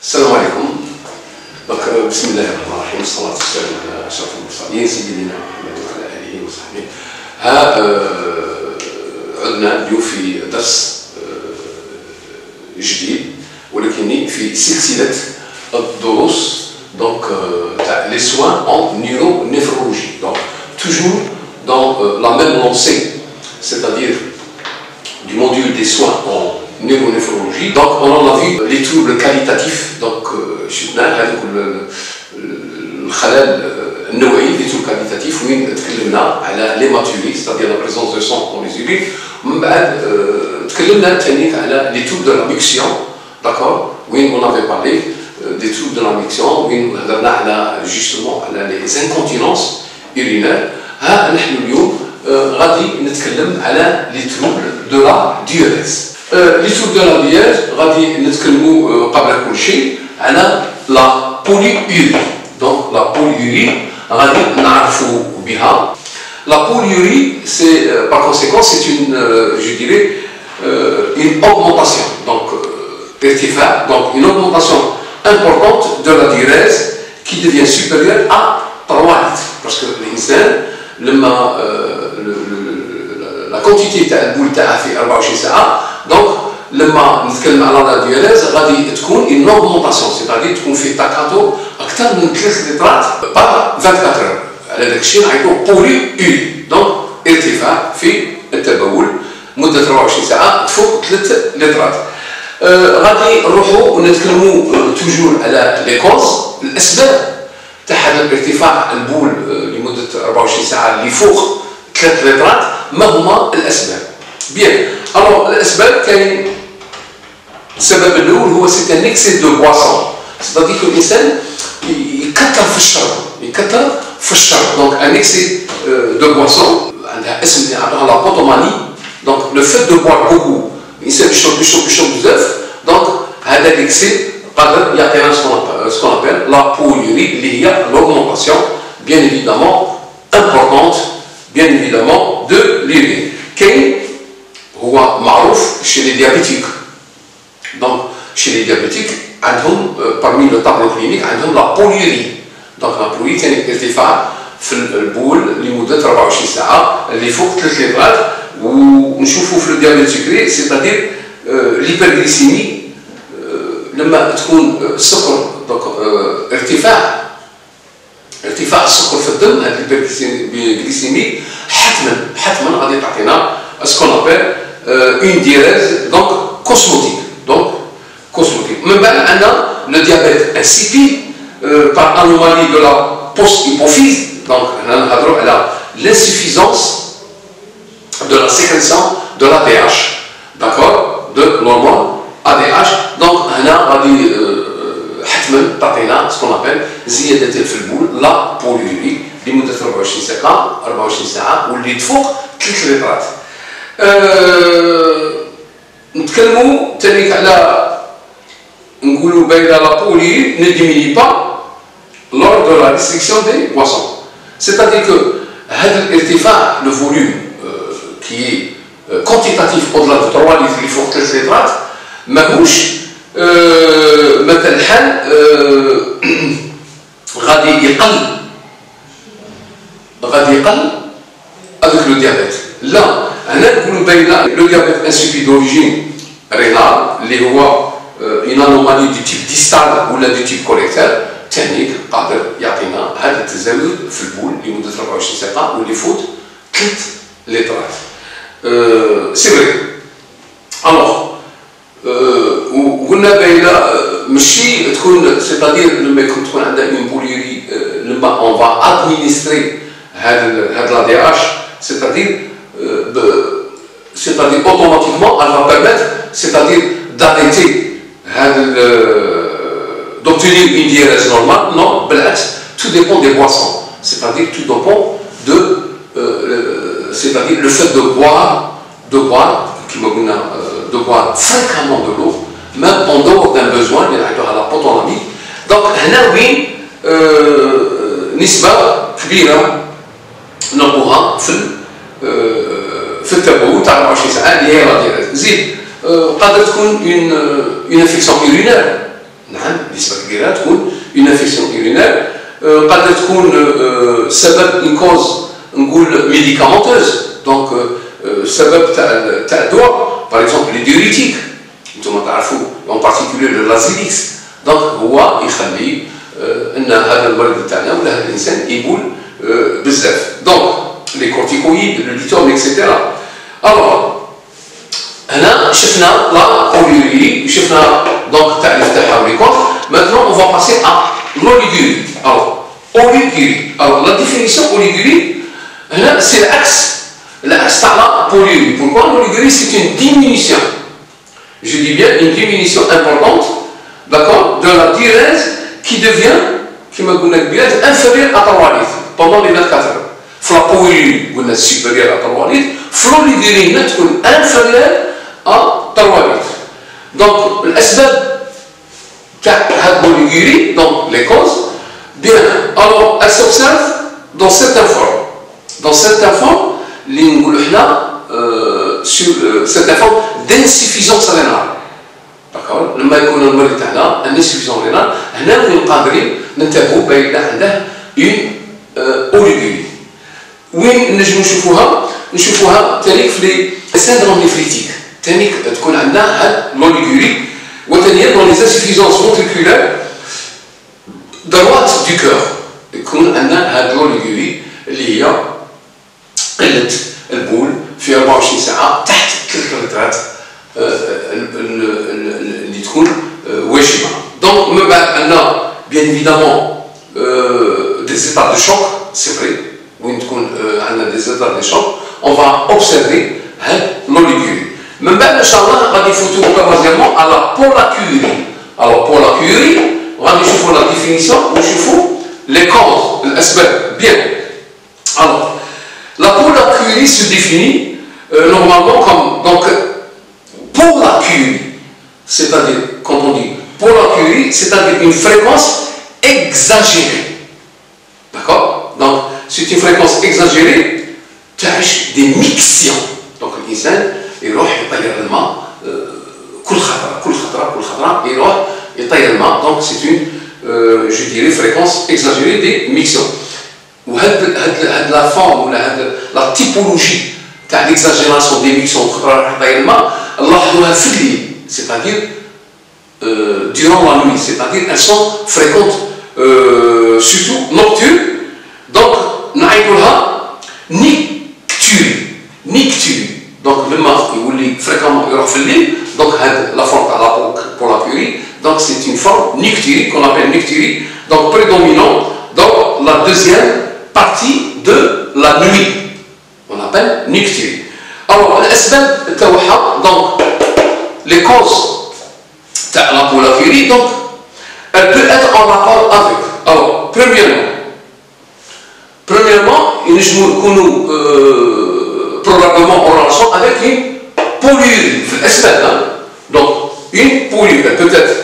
السلام عليكم. بسم الله الرحمن الرحيم، والصلاة والسلام على أشرف المرسلين سيدنا محمد وعلى آله وصحبه. عدنا اليوم في درس جديد ولكن في سلسلة الدروس تاع les soins en neuronéphrologie. Donc toujours dans la même lancée, c'est-à-dire du module des soins en neuronéphrologie. Donc on en a vu les troubles qualitatifs. Donc شفنا هذوك الخلل النوعي les troubles qualitatifs وين تكلمنا على l'hématurie, c'est-à-dire la présence de sang dans les urines. ومن بعد تكلمنا ثاني على les troubles de la miction, d'accord, وين on avait parlé des troubles de la miction وين هضرنا على justement على les incontinences urinaires. ها نحن اليوم غادي نتكلم على les troubles de la diurèse. les troubles de la diurèse غادي نتكلموا قبل كل شيء على la polyurie. Donc la polyurie غادي نعرفوا بها. La polyurie, c'est par conséquent c'est une, je dirais, une augmentation. Donc ارتفاع, donc une augmentation importante de la diurèse qui devient supérieure à 3 litres. Parce que l'instant, la quantité تاع البول تاعها في 24 ساعة. Donc لما نتكلم على لا دياليز غادي تكون une augmentation, c'est-à-dire تكون في تاكاتو أكثر من 3 لترات par 24 heures. على داك الشيء نعيطو بوليوري. دونك ارتفاع في التبول مدة 24 ساعة تفوق 3 لترات. غادي نروحو ونتكلمو توجور على لي كوز، الأسباب تاع هذا الارتفاع البول لمدة 24 ساعة اللي فوق 3 لترات. ما هما الأسباب؟ بيان، الوغ الأسباب كاين السبب الأول هو سي ان اكسي دو بواسون، c'est-à-dire que الإنسان يكثر في الشرب، يكثر في الشرب. دونك ان اكسي دو بواسون عندها اسم يعطوها لا بوتوماني. دونك لو فيت دو بوار بوكو، الإنسان يشرب بزاف، دونك هذا الاكسي قادر يعطينا سكون ابل لا بوليوري اللي هي l'augmentation bien évidemment importante bien évidemment de l'urine. كاين هو معروف chez les diabétiques. Donc chez les diabétiques عندهم parmi le tableau clinique عندهم la polyurie. donc la polyurie كاين ارتفاع في البول لمدة 24 ساعة اللي فوق 3 لترات. ونشوفوا في الديابيت سكري c'est-à-dire l'hyperglycémie لما تكون السكر دونك ارتفاع السكر في الدم. هذه الهيبرغليسيمي حتما غادي تعطينا سكون ابل اون ديريز دونك كوسموتيك. من بعد عندنا لو ديابيت انسيبي par anomalie de la post-hypophyse. donc هنا نهضروا على l'insuffisance de la sécrétion de l'ADH, d'accord, de l'hormone ADH. donc هنا غادي حتما تعطينا سكون ابل زياده في البول لا بوليوري لمده 24 ساعه واللي تفوق 3 لترات. نتكلموا ثاني على نقولوا بين لا بوليوري ne diminue pas lors de la restriction des boissons. c'est-à-dire que هذا الارتفاع le volume qui est quantitatif au-delà de 3 litres اللي فوق 3 لترات ماهوش مثل الحال غادي يقل avec le diabète. لا، هنا نقولوا بين لو diabète insipide d'origine rénale اللي هو une anomalie du type distal ولا du type correcteur تانيك قادر يعطينا هذا التزايد في البول لمدة 24 ساعة واللي يفوت 3 لترات. سي فري. الوغ وقلنا باينه ماشي تكون سيتادير لما يكون تكون عندها اون بوليوري لما اون فا ادمينستري هاد لا دي اش سيتادير اوتوماتيكمون elle va permettre c'est-à-dire d'arrêter هاد d'obtenir une diurèse normale. non, بالعكس tout dépend des boissons, c'est-à-dire tout dépend de c'est-à-dire le fait de boire كما قلنا de boire fréquemment de l'eau même en dehors d'un besoin اللي نعيطوها لا بوتونامي. دونك هنا وين نسبة كبيرة نلقوها في التبول تاع 24 ساعة اللي هي لا ديريز. زيد قادر تكون une infection urinaire نعم نسبة كبيرة تكون اون انفيكسيون يورينير قادر تكون سبب اون كوز نقول ميديكامونتوز دونك السبب تاع الدواء باغ اكزومبل لي ديوريتيك انتم تعرفوا اون بارتيكولير لازيليكس دونك هو يخلي ان هذا المريض تاعنا ولا هذا الانسان يبول بزاف دونك لي كورتيكويد لو ليتون اكسيتيرا الوغ هنا شفنا لا بوليوري شفنا دونك التعريف تاعها وليكوز maintenant on va passer à l'oligurie alors oligurie alors la définition oligurie هنا c'est l'axe تاع لا بوليوري pourquoi l'oligurie c'est une diminution je dis bien une diminution importante d'accord de la diurèse qui devient كما قلنا قبيله inférieure à 3 litres pendant les 24 heures في لا بوليوري قلنا supérieure à 3 litres في l'oligurie تكون inférieure à 3 litres donc الاسباب تاع هاد l'oligurie donc les causes bien alors elle s'observe dans certaines formes اللي نقولوا حنا sur certaines formes d'insuffisance rénale d'accord لما يكون المريض تاعنا insuffisance rénale هنا وين قادرين ننتبهوا بين عنده une oligurie وين نجمو نشوفوها تانيك في لي syndrome néphritique تانيك تكون عندنا هاد l'oligurie وثانيا dans les insuffisances ventriculaires droite du cœur يكون عندنا هاد l'oligurie اللي هي قلة البول في 24 ساعة تحت 3 لترات اللي تكون واجبة دونك من بعد عندنا bien évidemment des états de choc c'est vrai وين تكون عندنا des états de choc on va observer هاد l'oligurie من بعد ان شاء الله غادي نفوتوا اوكازيونمون على بولاكيوري alors بولاكيوري غادي نشوفوا لا ديفينيسيون ونشوفوا لي كوز الاسباب bien alors la polacurie se définit normalement comme donc polacurie c'est-à-dire quand on dit polacurie c'est-à-dire une fréquence exagérée d'accord donc c'est une fréquence exagérée تعيش des mixions donc الانسان يروح يطير الماء كل خطره يروح يطير الماء donc c'est une je dirais fréquence exagérée des mixions وهاد la forme ولا هاد la typologie تاع l'exagération des mixions خطره راح يطير الماء نلاحظوها في الليل c'est-à-dire durant la nuit c'est-à-dire elles sont fréquentes surtout nocturnes donc نعيطوا لها nicturie donc لما يولي فريكامون يروح في الليل donc هاد لا فورم تاع لا بولاكيوري donc c'est une forme nicturie qu'on appelle nicturie donc prédominant dans la deuxième partie de la nuit on appelle nicturie alors الاسباب تاعها donc les causes تاع لا بولاكيوري donc elle peut être en rapport avec alors premièrement ينجموا يكونوا probablement en relation avec une polyurie في الأسباب donc une polyurie peut être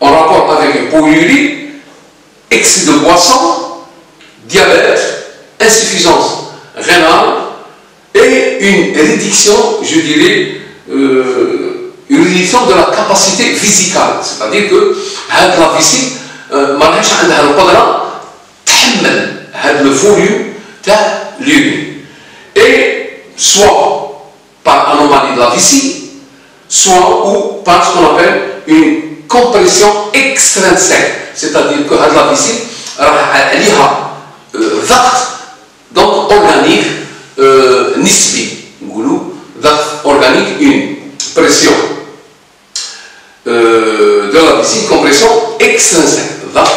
en rapport avec une polyurie excès de boisson diabète insuffisance rénale et une réduction je dirais une réduction de la capacité physicale c'est-à-dire que هاد la vessie ما راهيش عندها القدرة تحمل هاد le volume تاع l'urine et soit par anomalie de la vessie, soit ou par ce qu'on appelle une compression extrinsèque, c'est-à-dire que la vessie a ضغط donc organique nisbi, ضغط organique une pression de la vessie, compression extrinsèque, ضغط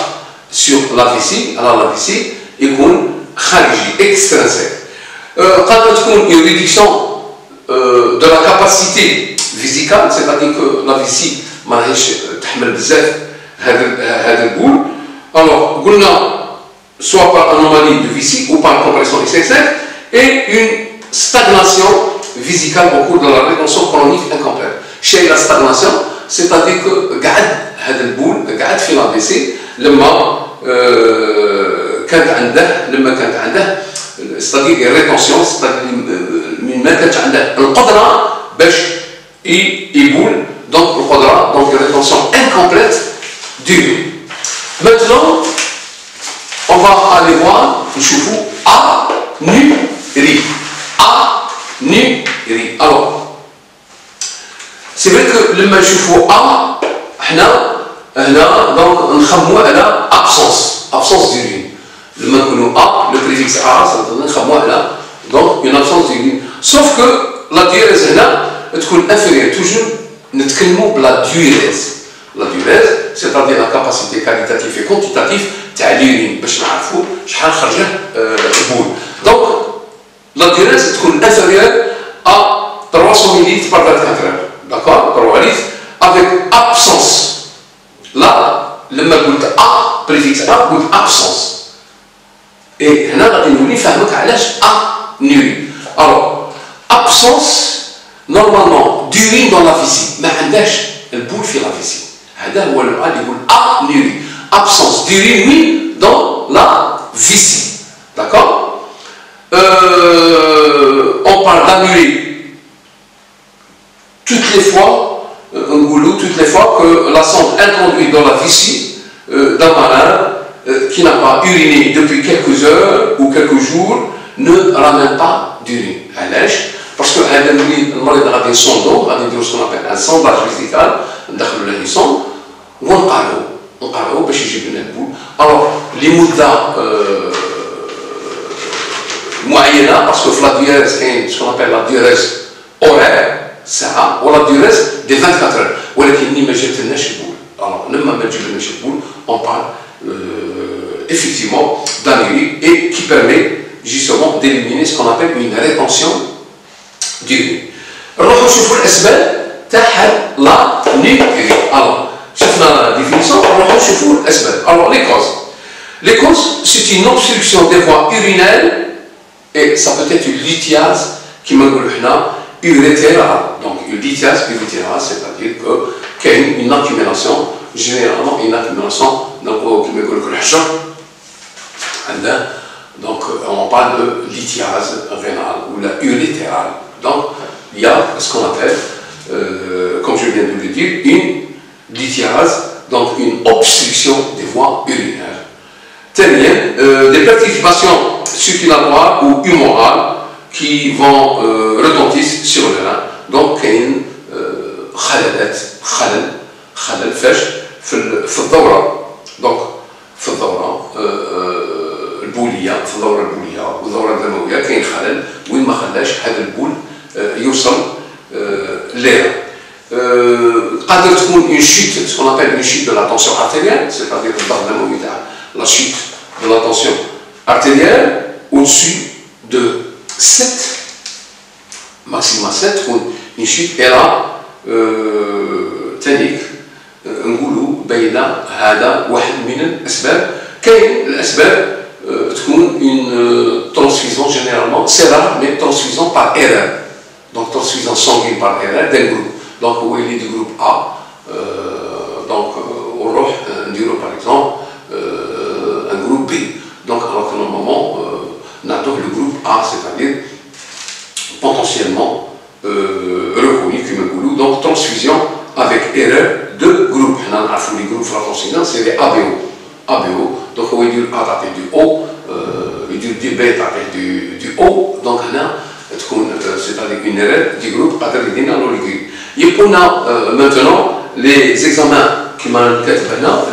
sur la vessie, alors la vessie يكون خارجي extrinsèque. Quand on a une réduction de la capacité physicale, c'est-à-dire que la vessie ما راهيش تحمل بزاف هذا البول alors قلنا soit par anomalie de vessie ou par compression extrinsèque et une stagnation vésicale au cours de la rétention chronique incomplète. Chez la stagnation c'est-à-dire que قعد هذا البول قعد في لا vessie لما كانت عنده c'est-à-dire une rétention c'est-à-dire من ما كانت عنده القدرة باش يبول donc القدرة donc une rétention incomplète d'urine. Maintenant, on va aller voir, نشوفوا anurie. Anurie. Alors, c'est vrai que لما نشوفوا هنا donc نخمموا على absence d'urine. لما نقولوا le préfixe نخمموا على donc une absence d'urine. Sauf que la diurèse هنا تكون inférieure toujours نتكلموا بلا diurèse. La diurèse, c'est-à-dire la capacité qualitative et quantitative تاع l'urine باش نعرفوا شحال خرجه البول. Donc la diurèse تكون inférieure à 300 ml par 24 heures. D'accord, 3 litres avec absence. Là, لما قلت préfixe قلت absence. Et هنا غادي نولي نفهمك علاش anurie. Alors, absence normalement d'urine dans la vessie. ما عندهاش البول في la vessie. هذا هو اللي يقول anurie. Absence d'urine, oui, dans la vessie. D'accord, on parle d'anurie toutes les fois que la sonde introduite dans la vessie d'un malade qui n'a pas uriné depuis quelques heures ou quelques jours ne ramène pas d'urine. Parce que le malade a des sondes, a des ce qu'on appelle un sondage vésical, ندخلوا له sonde ونقرأوا باش يجيب لنا البول. Alors les مدة معينة parce que في la diurèse كاين ce qu'on appelle la diurèse horaire ساعة ولا diurèse des 24 heures ولكن ما جاتلناش البول. Alors لما ما تجيبلناش البول on parle effectivement d'anurie et qui permet justement d'éliminer ce qu'on appelle une rétention d'urine. نروحوا نشوفوا الأسباب تاع la nurie. Alors شفنا la définition, نروحوا نشوفوا الأسباب. Alors les causes, c'est une obstruction des voies urinaires et ça peut être une lithiase qui me urétérale. Donc une lithiase urétérale, c'est-à-dire qu'il y a une accumulation, généralement une accumulation, donc qui me donc on parle de lithiase rénale ou la urétérale. Donc il y a ce qu'on appelle, comme je viens de le dire, une lithiase, donc une obstruction des voies urinaires. Des perturbations circulatoires ou humorales qui vont retentir sur le rein. Donc il y a une خلل في الدورة. Donc في الدورة البولية في الدورة البولية والدورة الدموية كاين خلل وين ما خلاش هذا البول يوصل للرئة. قادر تكون une chute, ce qu'on appelle une chute de la tension artérielle, c'est-à-dire la chute de la tension artérielle au-dessus de 7, maximum 7, une chute et là تانيك نقولوا بين هذا واحد من الأسباب. كاين الأسباب تكون une transfusion généralement, c'est rare, mais transfusion par erreur. Donc transfusion sanguine par erreur d'un groupe. Donc il est du groupe A, donc on va par exemple un groupe B. Donc alors que normalement on attend le groupe A, c'est-à-dire potentiellement reconnu comme goulou. Donc transfusion avec erreur de groupe. On a les groupes de la transfusion, c'est les ABO. Donc on va dire A tapé du O, on va dire B tapé du O. Donc on a c'est-à-dire une erreur du groupe adrénaline. Et on a maintenant les examens qui m'ont été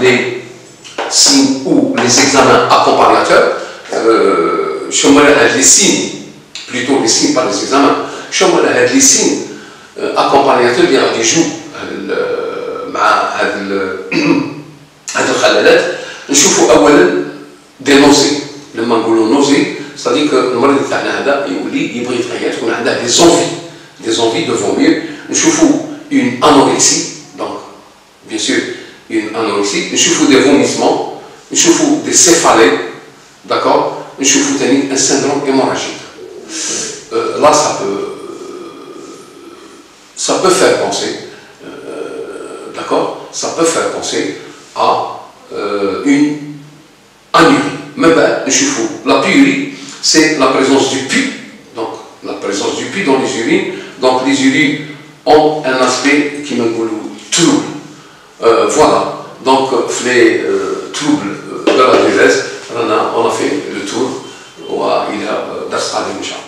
les signes ou les examens accompagnateurs. Les signes, plutôt les signes, pas les examens. Les signes accompagnateurs qui jouent هذا الخلالات. نشوفوا اولا دي نوزي. لما نقولوا نوزي c'est-à-dire que المريض تاعنا هذا يولي يبغي يتغير تكون عنده des envies de vomir. نشوفوا une anorexie, donc bien sûr une anorexie. نشوفوا des vomissements, نشوفوا des céphalées, d'accord. نشوفوا ثاني un syndrome hémorragique. Là ça peut faire penser, d'accord, ça peut faire penser à une anurie. Mais ben, la pyurie, c'est la présence du pu, donc la présence du pu dans les urines. Donc les urines ont un aspect qui me trouble. Voilà. Donc, les troubles de la diurèse, on a fait le tour. وإلى درس قادم إن شاء الله.